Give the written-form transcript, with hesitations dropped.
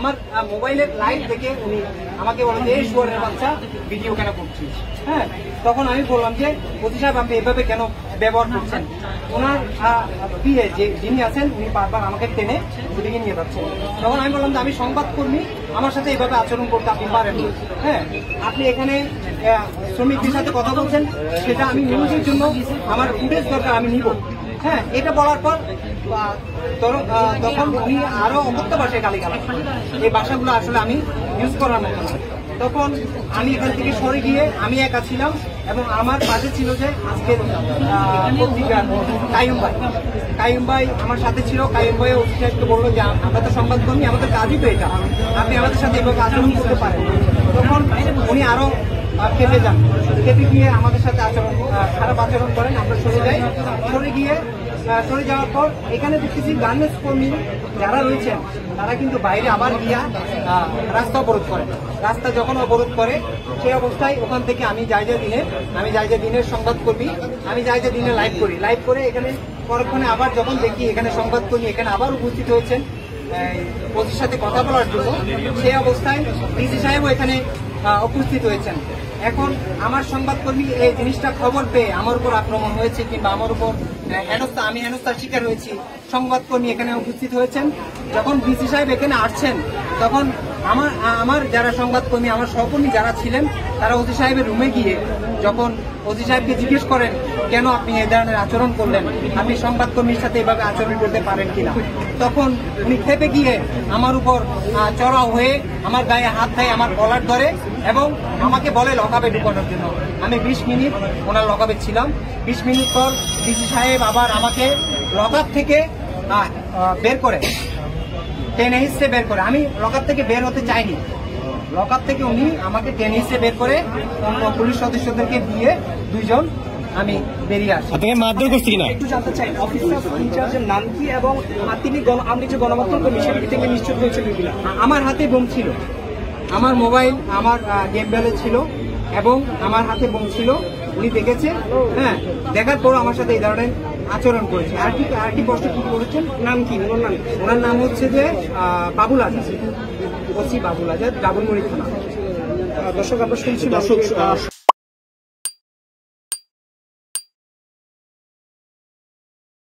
আমার মোবাইলের লাইট দেখে উনি আমাকে বলেন যে এই শুয়ারের বাচ্চা ভিডিও কেন করছিস। হ্যাঁ, তখন আমি বললাম যে ওসি সাহেব আপনি এভাবে কেন ব্যবহার করছেন। ওনার পিএ যে যিনি আছেন উনি বারবার আমাকে টেনে ওদিকে নিয়ে যাচ্ছেন। তখন আমি বললাম যে আমি সংবাদকর্মী, আমার সাথে এইভাবে আচরণ করতে আপনি পারেন না। হ্যাঁ, আপনি এখানে শ্রমিকদের সাথে কথা বলছেন, সেটা আমি নিউজের জন্য আমার ফুটেজ দরকার, আমি নিব। হ্যাঁ, এটা বলার পর তখন উনি আরো অকথ্য ভাষায় গালিগালাজ, এই ভাষাগুলো আসলে আমি ইউজ করার মতো না। তখন আমি এখান থেকে সরে গিয়ে আমি একা ছিলাম এবং আমার পাশে ছিল যে আজকের পত্রিকার কাইয়ুম ভাই আমার সাথে ছিল। কাইয়ুম ভাই ওসি সাহেবকে বললো যে আমরা তো সংবাদকর্মী, আমাদের কাজই তো এটা, আপনি আমাদের সাথে এভাবে আচরণ করতে পারেন। তখন উনি আরো কেঁপে যান, কেঁপে গিয়ে আমাদের সাথে খারাপ আচরণ করেন। আমরা সরে যাওয়ার পর এখানে দেখতেছি গার্মেন্টস কর্মী যারা রয়েছেন তারা কিন্তু বাইরে আবার গিয়া রাস্তা অবরোধ করে। রাস্তা যখন অবরোধ করে সেই অবস্থায় ওখান থেকে আমি যাই যে দিনের সংবাদকর্মী, আমি যাই যে দিনে লাইভ করে এখানে পরক্ষণে আবার যখন দেখি এখানে সংবাদকর্মী এখানে আবার উপস্থিত হয়েছেন ওসির সাথে কথা বলার জন্য, সেই অবস্থায় ডিসি সাহেবও এখানে উপস্থিত হয়েছেন। এখন আমার সংবাদকর্মী এই জিনিসটা খবর পেয়ে আমার উপর আক্রমণ হয়েছে কিংবা আমার উপর আমি হেনস্থার শিকার হয়েছি, সংবাদকর্মী এখানে উপস্থিত হয়েছেন। যখন ডিসি সাহেব এখানে আসছেন তখন আমার যারা সংবাদকর্মী, আমার সহকর্মী যারা ছিলেন তারা ওসি সাহেবের রুমে গিয়ে যখন ওসি সাহেবকে জিজ্ঞেস করেন কেন আপনি এই ধরনের আচরণ করলেন, আপনি সংবাদকর্মীর সাথে এভাবে আচরণ করতে পারেন কিনা, তখন উনি খেপে গিয়ে আমার উপর চড়াও হয়ে আমার গায়ে হাত দেয়, আমার কলার ধরে এবং আমাকে বলে লকআপে ঢুকানোর জন্য। আমি 20 মিনিট ওনার লকআপে ছিলাম। 20 মিনিট পর ডিসি সাহেব আবার আমাকে লকআপ থেকে বের করে টেনে হিসেবে বের করে, আমি লকআপ থেকে বের হতে চাইনি। লকআপ থেকে উনি আমাকে টেনে হিসেবে বের করে পুলিশ সদস্যদেরকে দিয়ে দুইজন আমি বেরিয়ে আসি। আপনাকে মারধর করছি কিনা একটু জানতে চাই, অফিসার ইনচার্জের নাম কি এবং তিনি আপনি যে গণমাধ্যম কর্মী সেটি থেকে নিশ্চিত হয়েছেন কিনা? আমার হাতে বোম ছিল, আমার মোবাইল আমার গেম ব্যালেন্স ছিল এবং আমার হাতে বোম ছিল। উনি দেখেছে, হ্যাঁ, দেখার পর আমার সাথে এই ধরনের আচরণ করেছে। আর কি প্রশ্ন কি করেছেন? নাম কি? ওনার নাম হচ্ছে যে বাবুল আজাদ, ওসি বাবুল আজাদ, ডাবলমুড়ি থানা। দর্শক আমরা শুনছি